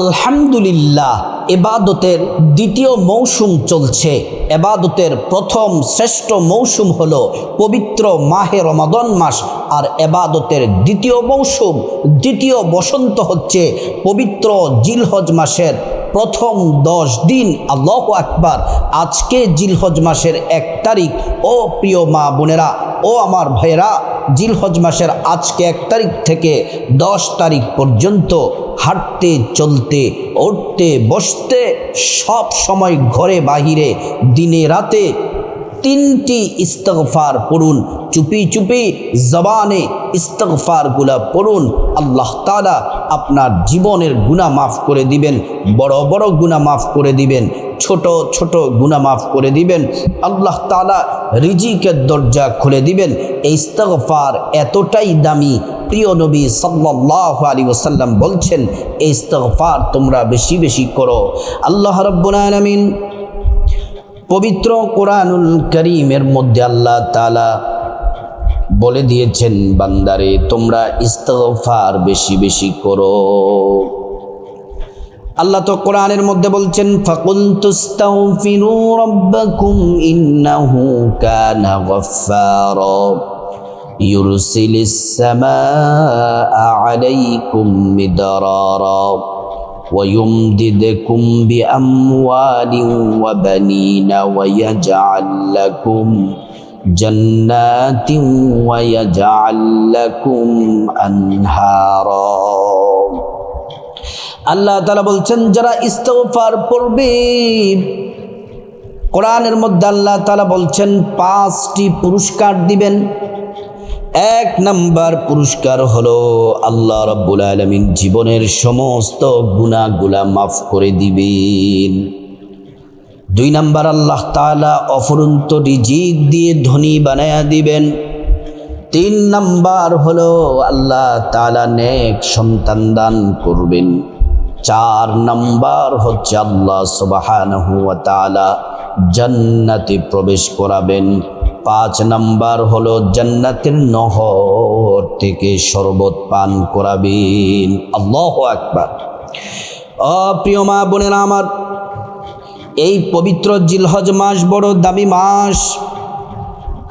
আলহামদুলিল্লাহ, ইবাদতের দ্বিতীয় মৌসুম চলছে। ইবাদতের প্রথম শ্রেষ্ঠ মৌসুম হলো পবিত্র মাহে রমাদান মাস, আর ইবাদতের দ্বিতীয় মৌসুম, দ্বিতীয় বসন্ত হচ্ছে পবিত্র জিলহজ মাসের প্রথম 10 দিন। আল্লাহু আকবার। আজকে জিলহজ মাসের 1 তারিখ। ও প্রিয় মা বোনেরা, ও আমার ভাইয়েরা, জিলহজ মাসের আজকে 1 তারিখ থেকে 10 তারিখ পর্যন্ত হাঁটতে, চলতে, উঠতে, বসতে, সব সময় ঘরে বাহিরে, দিনে রাতে 3টি ইস্তিগফার পড়ুন। চুপি চুপি জবানে ইস্তিগফারগুলা পড়ুন। আল্লাহ তাআলা আপনার জীবনের গুনাহ মাফ করে দিবেন, বড় বড় গুনাহ মাফ করে দিবেন, ছোট ছোট গুনাহ মাফ করে দিবেন। আল্লাহ তাআলা রিজিকের দরজা খুলে দিবেন। এই ইস্তিগফার এতটাই দামি, প্রিয় নবী সাল্লাল্লাহু আলাইহি ওয়াসাল্লাম বলছেন, এই ইস্তিগফার তোমরা বেশি বেশি করো। আল্লাহ রাব্বুল আলামিন পবিত্র কোরআনুল কারীমের মধ্যে আল্লাহ তাআলা বলে দিয়েছেন, বান্দারে তোমরা ইস্তিগফার বেশি বেশি করো। আল্লাহ তো কোরআনের মধ্যে বলছেন, ফাকুল তুস্তাগফিরু রাব্বাকুম ইন্নাহু কানা গাফফারা ইউরসিলিস সামাআ আলাইকুম মিদরারা ويمددكم بأموال وبنين ويجعل لكم جنات ويجعل لكم أنهارا। আল্লাহ তাআলা বলছেন, যারা ইস্তিগফার পড়বে, কোরআনের মধ্যে আল্লাহ তাআলা বলছেন 5টি পুরস্কার দিবেন। 1 নাম্বার পুরস্কার হলো আল্লাহ রাব্বুল আলামিন জীবনের সমস্ত গুনাহগুলা মাফ করে দিবেন। 2 নাম্বার আল্লাহ তাআলা অফুরন্ত রিজিক দিয়ে ধনী বানায়া দিবেন। 3 নাম্বার হলো আল্লাহ তাআলা নেক সন্তান দান করবেন। 4 নাম্বার হচ্ছে আল্লাহ সুবহানাহু ওয়া তাআলা জান্নাতে প্রবেশ করাবেন। 5 নাম্বার হলো জান্নাতের নহর থেকে শরবত পান করাবেন। আল্লাহু আকবার। প্রিয় মা বোনেরা আমার, এই পবিত্র জিলহজ মাস বড় দামি মাস।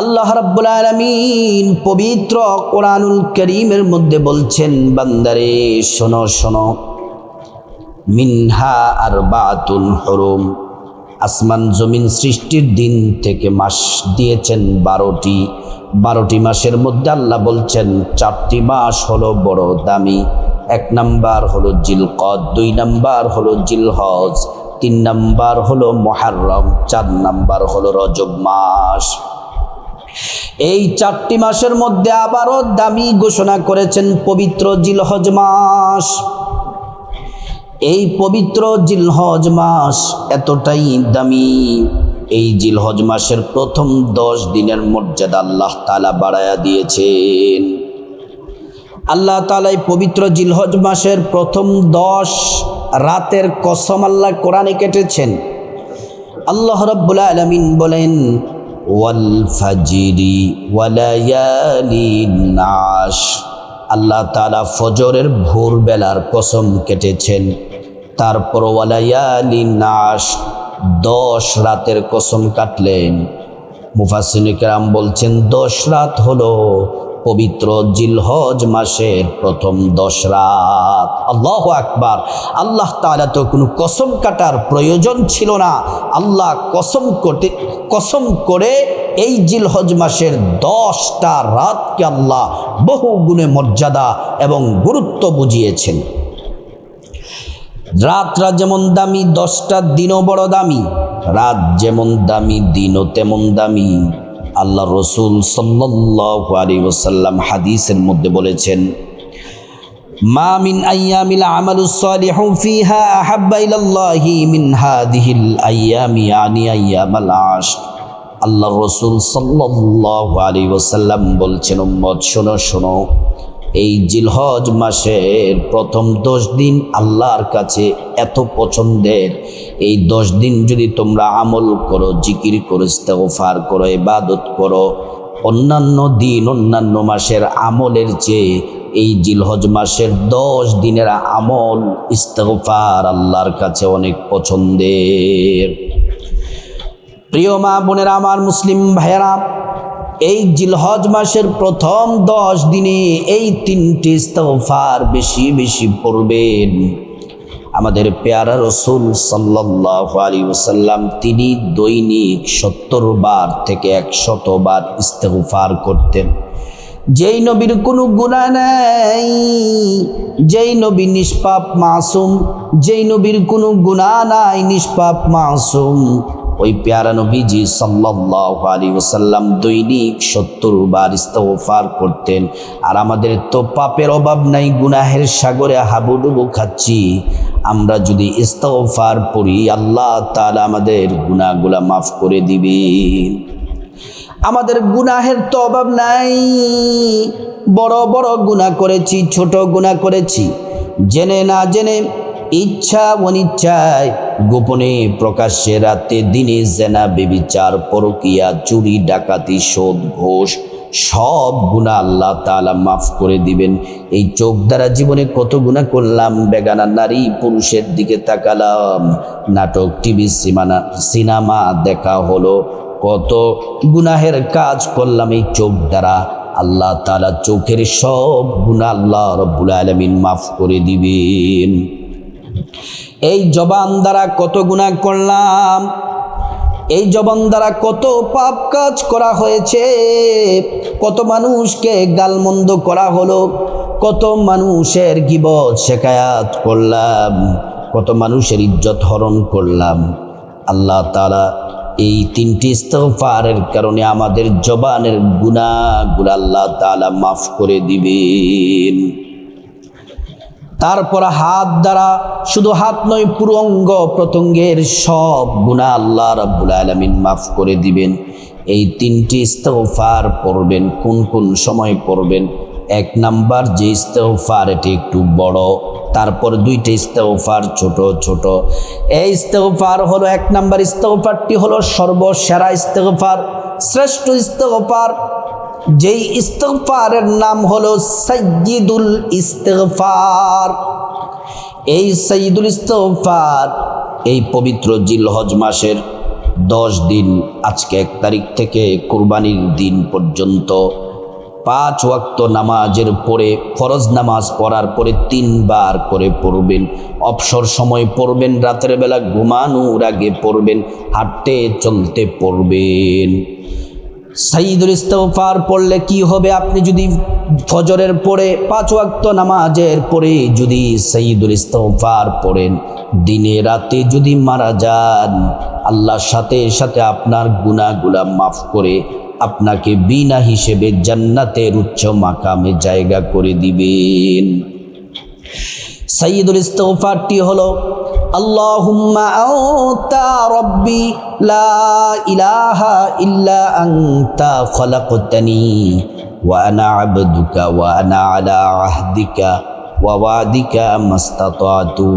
আল্লাহ রাব্বুল আলামিন পবিত্র কোরআনুল কারীমের মধ্যে বলছেন, বান্দারে শোনো শোনো, মিনহা আরবাতুন হুরুম, আসমান জমিন সৃষ্টির দিন থেকে মাস দিয়েছেন 12টি মাসের মধ্যে আল্লাহ বলছেন 4টি মাস হলো বড় দামি। 1 নাম্বার হলো জিলকদ, 2 নাম্বার হলো জিলহজ, 3 নাম্বার হলো মুহররম, 4 নাম্বার হলো রজব মাস। এই 4টি মাসের মধ্যে আবারও দামি ঘোষণা করেছেন পবিত্র জিলহজ মাস। এই পবিত্র জিলহজ মাস এতটাই দামি, এই জিলহজ মাসের প্রথম 10 দিনের মর্যাদা আল্লাহ তাআলা বাড়ায়া দিয়েছেন। আল্লাহ তাআলা এই পবিত্র জিলহজ মাসের প্রথম 10 রাতের কসম আল্লাহ কোরআনে কেটেছেন। আল্লাহ রাব্বুল আলামিন বলেন, ওয়াল ফাজরি ওয়ালায়ালিন আশর, আল্লাহ তাআলা ফজরের ভোরবেলার কসম কেটেছেন। তারপর ওয়ালায়ালিন আশর, 10 রাতের কসম কাটলেন। মুফাসসিরিনে কেরাম বলছেন 10 রাত হলো পবিত্র জিলহজ মাসের প্রথম 10 রাত। আল্লাহু আকবার। আল্লাহ তাআলা তো কোনো কসম কাটার প্রয়োজন ছিল না। আল্লাহ কসম করে এই জিলহজ মাসের 10টা রাতকে আল্লাহ বহু গুণে মর্যাদা এবং গুরুত্ব বুঝিয়েছেন। রাতরা যেমন দামি, 10টা দিনও বড় দামি। রাত যেমন দামি, দিনও তেমন দামি। আল্লাহ রসুল সাল্লাল্লাহু আলাইহি ওয়াসাল্লাম হাদিসের মধ্যে বলেছেন, মা মিন আইয়ামিল আমালুস সালিহু ফিহা আহাব্বা ইলাল্লাহি মিন হাযিহিল আইয়ামি ইয়ানি আইয়ামাল আশর। আল্লাহ রসুল সাল্লাল্লাহু আলাইহি ওয়াসাল্লাম বলছেন, উম্মত শোনো শোনো, এই জিলহজ মাসের প্রথম 10 দিন আল্লাহর কাছে এত পছন্দের। এই 10 দিন যদি তোমরা আমল করো, জিকির করো, ইস্তিগফার করো, ইবাদত করো, অন্যান্য দিন অন্যান্য মাসের আমলের চেয়ে এই জিলহজ মাসের 10 দিনের আমল ইস্তিগফার আল্লাহর কাছে অনেক পছন্দের। প্রিয় মা বোনেরা আমার, মুসলিম ভাইয়েরা, এই জিলহজ মাসের প্রথম 10 দিনে এই 3টি ইস্তিগফার বেশি বেশি পড়বেন। আমাদের পেয়ারা রসুল সাল্লাল্লাহু আলাইহি ওয়াসাল্লাম তিনি দৈনিক 70 বার থেকে 100 বার ইস্তিগফার করতেন। যেই নবীর কোনো গুনাহ নাই, যেই নবী নিষ্পাপ মাসুম, যেই নবীর কোনো গুনাহ নাই, নিষ্পাপ মাসুম, ওই পেয়ারা নবীজি সাল্লাল্লাহু আলাইহি ওয়াসাল্লাম দৈনিক 70 বার ইস্তিগফার করতেন। আর আমাদের তো পাপের অভাব নাই, গুনাহের সাগরে হাবুডুবু খাচ্ছি। আমরা যদি ইস্তিগফার পড়ি, আল্লাহ তাআলা আমাদের গুনাহগুলা মাফ করে দিবেন। আমাদের গুনাহের তো অভাব নাই। বড় বড় গুনাহ করেছি, ছোট গুনাহ করেছি, জেনে না জেনে, ইচ্ছা অনিচ্ছায়, গোপনে প্রকাশ্যে, রাতে দিনে, জেনা বেবিচার, পরকিয়া, চুরি ডাকাতি, সুদ ঘুষ, সব গুনাহ আল্লাহ তাআলা মাফ করে দিবেন। এই চোখ দ্বারা জীবনে কত গুনাহ করলাম, বেগানা নারী পুরুষের দিকে তাকালাম, নাটক, টিভি, সিনেমা দেখা হলো, কত গুনাহের কাজ করলাম এই চোখ দ্বারা। আল্লাহ তাআলা চোখের সব গুনাহ আল্লাহ রাব্বুল আলামিন মাফ করে দিবেন। এই জবান দ্বারা কত গুনাহ করলাম, এই জবান দ্বারা কত পাপ কাজ করা হয়েছে, কত মানুষকে গালমন্দ করা হলো, কত মানুষের গীবত শেকায়াত করলাম, কত মানুষের ইজ্জত হরণ করলাম। আল্লাহ তাআলা এই 3টি ইস্তিগফারের কারণে আমাদের জবানের গুনাহগুলো আল্লাহ তাআলা মাফ করে দিবেন। তারপর হাত দ্বারা, শুধু হাত নয়, পুরো অঙ্গ প্রত্যঙ্গের সব গুনাহ আল্লাহ রাব্বুল আলামিন মাফ করে দিবেন। এই 3টি ইস্তিগফার পড়বেন। কোন কোন সময় পড়বেন? 1 নাম্বার যে ইস্তিগফার, এটি একটু বড়, তারপর 2টা ইস্তিগফার ছোট ছোট। এই ইস্তিগফার হলো 1 নাম্বার ইস্তিগফারটি হলো সর্বসেরা ইস্তিগফার, শ্রেষ্ঠ ইস্তিগফার। যেই ইস্তিগফারের নাম হলো সাইয়্যিদুল ইস্তিগফার। এই সাইয়্যিদুল ইস্তিগফার এই পবিত্র জিলহজ মাসের 10 দিন, আজকে 1 তারিখ থেকে কুরবানির দিন পর্যন্ত 5 ওয়াক্ত নামাজের পরে, ফরজ নামাজ পড়ার পরে 3 বার করে পড়বেন। অবসর সময় পড়বেন, রাতের বেলা ঘুমানোর আগে পড়বেন, হাঁটতে চলতে পড়বেন। সাইয়্যিদুল ইস্তিগফার পড়লে কি হবে? আপনি যদি ফজরের পরে 5 ওয়াক্ত নামাজের পরে যদি সাইয়্যিদুল ইস্তিগফার পড়েন, দিনে রাতে যদি মারা যান, আল্লাহর সাথে সাথে আপনার গুনাহগুলা মাফ করে আপনাকে বিনা হিসেবে জান্নাতের উচ্চ মাকামে জায়গা করে দিবেন। সাইয়্যিদুল ইস্তিগফারটি হলো আল্লাহুম্মা আনতা রাব্বি লা ইলাহা ইল্লা আনতা খলাকতানি ওয়া আনা আবদুকা ওয়া আনা আলা আহদিকা ওয়া ওয়াদিকা মাস্তাতাতু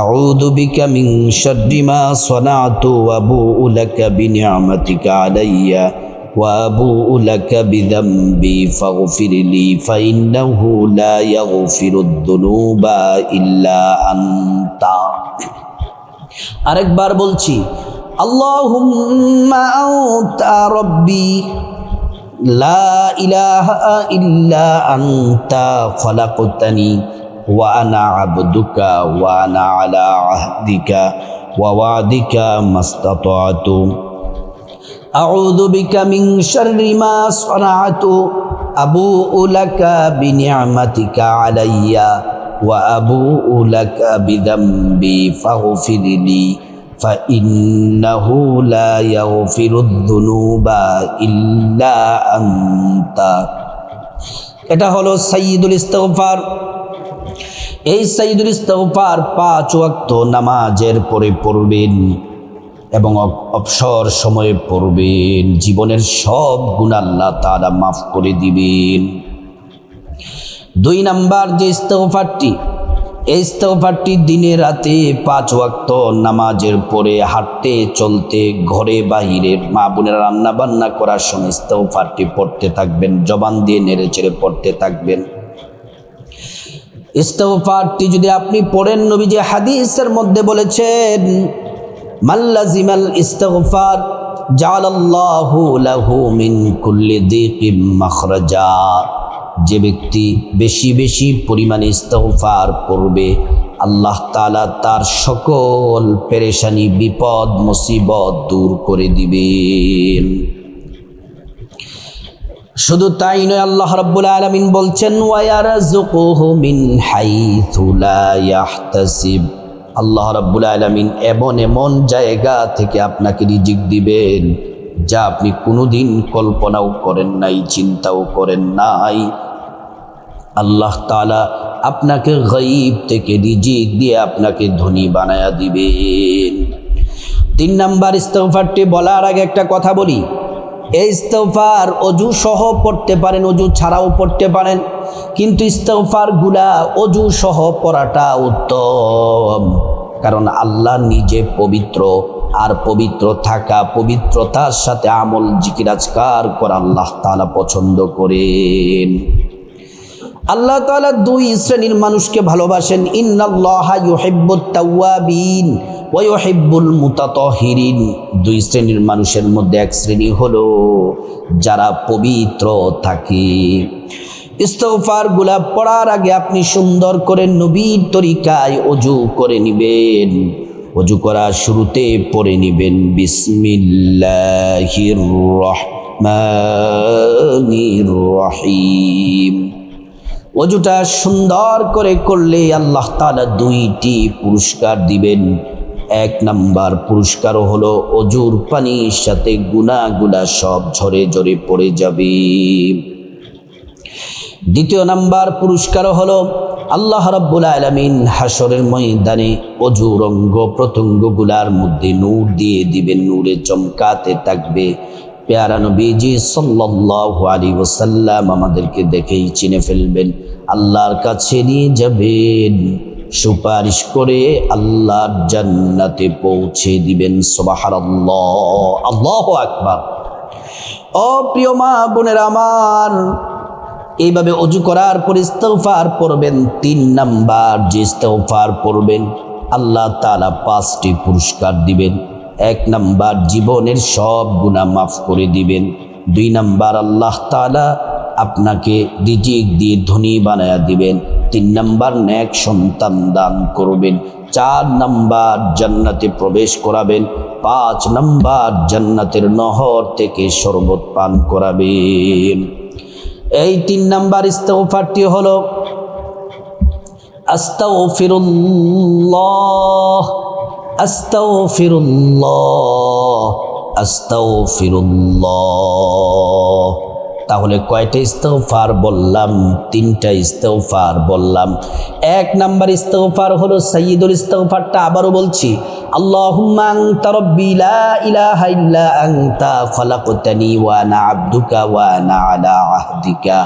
আউযু বিকা মিন শাররি মা সানাতু ওয়া আবুউ লাকা বিনি'মাতিকা আলাইয়া وأبوء لك بذنبي فاغفر لي فإنه لا يغفر الذنوب إلا أنت। আরেকবার বলছি, আল্লাহুম্মা আনতা রব্বি লা ইলাহা ইল্লা আনতা খলাকতানি ওয়া আনা আবদুকা ওয়া আনা আলা আহদিকা ওয়া ওয়াদিকা মাস্তাতাতু আউযু বিকা মিন শাররি মা সানাতু আবুউ লাকা বিনি'মাতিকা আলাইয়া ওয়া আবুউ লাকা বিযামবি ফাগফির লি ফাইন্নাহু লা ইয়াগফিরুদ যুনুবা ইল্লা আনতা। এটা হলো সাইয়্যিদুল ইস্তিগফার। এই সাইয়্যিদুল ইস্তিগফার 5 ওয়াক্ত নামাজের পরে পড়বেন এবং অবসর সময়ে পড়বেন। জীবনের সব গুনাহ আল্লাহ তাআলা মাফ করে দিবেন। 2 নাম্বার যে ইস্তিগফারটি, এই ইস্তিগফারটি দিনে রাতে 5 ওয়াক্ত নামাজের পরে, হাঁটতে চলতে, ঘরে বাহিরে, মা বোনেরা রান্না বান্না করার সময় ইস্তিগফারটি পড়তে থাকবেন, জবান দিয়ে নেড়ে চেড়ে পড়তে থাকবেন। ইস্তিগফারটি যদি আপনি পড়েন, নবীজি হাদিসের মধ্যে বলেছেন, মাল্লাজিমাল ইস্তিগফার জাআলাল্লাহু লাহু মিন কুল্লি দিকিম মাখরাজা। যে ব্যক্তি বেশি বেশি পরিমাণে ইস্তিগফার পড়বে, আল্লাহ তাআলা তার সকল পেরেশানি, বিপদ, মুসিবত দূর করে দিবেন। শুধু তাই নয়, আল্লাহ রাব্বুল আলামিন বলছেন, ওয়ায়ারযুকুহু মিন হাইথু লা ইয়াহতাসিব। আল্লাহ রাব্বুল আলামিন এমন এমন জায়গা থেকে আপনাকে রিজিক দিবেন যা আপনি কোনোদিন কল্পনাও করেন নাই, চিন্তাও করেন নাই। আল্লাহ তাআলা আপনাকে গায়ব থেকে রিজিক দিয়ে আপনাকে ধনী বানায়া দিবেন। 3 নাম্বার ইস্তিগফারটি বলার আগে একটা কথা বলি। এই ইস্তিগফার অজু সহ পড়তে পারেন, অজু ছাড়াও পড়তে পারেন, কিন্তু ইস্তিগফারগুলা অজু সহ পড়াটা উত্তম। কারণ আল্লাহ নিজে পবিত্র, আর পবিত্র থাকা, পবিত্রতার সাথে আমল, জিকির, আজকার করা আল্লাহ তাআলা পছন্দ করেন। আল্লাহ তাআলা 2 শ্রেণীর মানুষকে ভালোবাসেন। ইন্নাল্লাহা ইউহিব্বুত তাওয়াবিন ওয়া ইউহিব্বুল মুতাতাহহিরিন। 2 শ্রেণীর মানুষের মধ্যে এক শ্রেণী হলো যারা পবিত্র থাকে। ইস্তিগফারগুলা পড়ার আগে আপনি সুন্দর করে নবীর তরিকায় অজু করে নেবেন। অজু করার শুরুতে পড়ে নেবেন বিসমিল্লাহির রহমানির রহিম। অজুটা সুন্দর করে করলে আল্লাহ তাআলা 2টি পুরস্কার দিবেন। 1 নাম্বার পুরস্কার হলো অজুর পানির সাথে গুনাহগুলা সব ঝরে ঝরে পড়ে যাবে। 2 নাম্বার পুরস্কার হলো আল্লাহ রাব্বুল আলামিন হাসরের ময়দানে অজুর অঙ্গ প্রত্যঙ্গগুলার মধ্যে নূর দিয়ে দিবেন, নূরে চমকাতে থাকবে। প্যারা নবীজি সাল্লাল্লাহু আলাইহি ওয়াসাল্লাম আমাদেরকে দেখেই চিনে ফেলবেন, আল্লাহর কাছে নিয়ে যাবেন, সুপারিশ করে আল্লাহর জান্নাতে পৌঁছে দিবেন। সুবহানাল্লাহ, আল্লাহু আকবার। ও প্রিয় মা বোনেরা আমার, এইভাবে অজু করার পর ইস্তিগফার পড়বেন। 3 নাম্বার যে ইস্তিগফার পড়বেন, আল্লাহ তাআলা 5টি পুরস্কার দিবেন। 1 নাম্বার জীবনের সব গুনাহ মাফ করে দিবেন। 2 নাম্বার আল্লাহ তাআলা আপনাকে রিজিক দিয়ে ধনী বানায়া দিবেন। 3 নাম্বার নেক সন্তান দান করবেন। 4 নাম্বার জান্নাতে প্রবেশ করাবেন। 5 নাম্বার জান্নাতের নহর থেকে শরবত পান করাবেন। এই 3 নাম্বার ইস্তিগফারটি হলো আস্তাগফিরুল্লাহ, আস্তাগফিরুল্লাহ, আস্তাগফিরুল্লাহ। তাহলে কয়টা ইস্তিগফার বললাম? 3টা ইস্তিগফার বললাম। 1 নাম্বার ইস্তিগফার হলো সাইয়্যিদুল ইস্তিগফারটা আবারও বলছি, আল্লাহুম্মা আনতা রাব্বি লা ইলাহা ইল্লা আনতা খালাকতানি ওয়া আনা আবদুকা ওয়া আনা আলা আহদিকা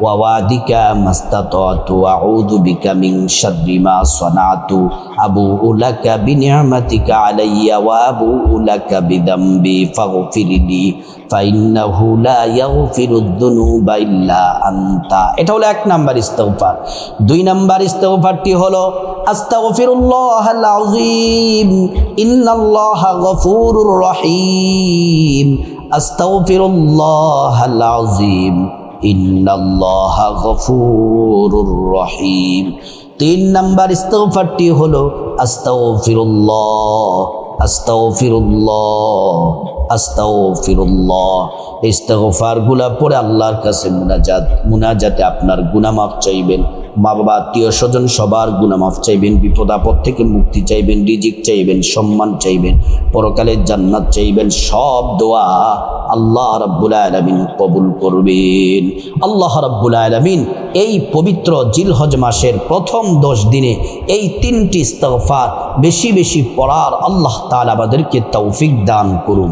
ওয়া ওয়াদিকা মাস্তাতাতু আউযু বিকা মিন শাররি মা সানাতু আবুউ লাকা বিনি'মাতিকা আলাইয়া ওয়া আবুউ লাকা বিযামবি ফাগফিরলি ফাইন্নাহু লা ইয়াগফিরুদ যুনুবা ইল্লা আনতা। এটা হলো 1 নাম্বার ইস্তিগফার। 2 নাম্বার ইস্তিগফারটি হলো আস্তাগফিরুল্লাহাল আযীম ইন্নাল্লাহা গফুরুর রহিম, আস্তাগফিরুল্লাহাল আযীম ইন্নাল্লাহা গফুরুর রহিম। 3 নাম্বার ইস্তিগফারটি হলো আস্তাগফিরুল্লাহ, আস্তাগফিরুল্লাহ, আস্তাগফিরুল্লাহ। ইস্তিগফারগুলা পড়ে আল্লাহর কাছে মুনাজাতে আপনার গুনাহ মাফ চাইবেন, মা বাবা আত্মীয় স্বজন সবার গুনাহ মাফ চাইবেন, বিপদ আপদ থেকে মুক্তি চাইবেন, রিজিক চাইবেন, সম্মান চাইবেন, পরকালের জান্নাত চাইবেন। সব দোয়া আল্লাহ রাব্বুল আলামিন কবুল করবেন। আল্লাহ রাব্বুল আলামিন এই পবিত্র জিলহজ মাসের প্রথম 10 দিনে এই 3টি ইস্তিগফার বেশি বেশি পড়ার আল্লাহ তাআলা আমাদেরকে তৌফিক দান করুন।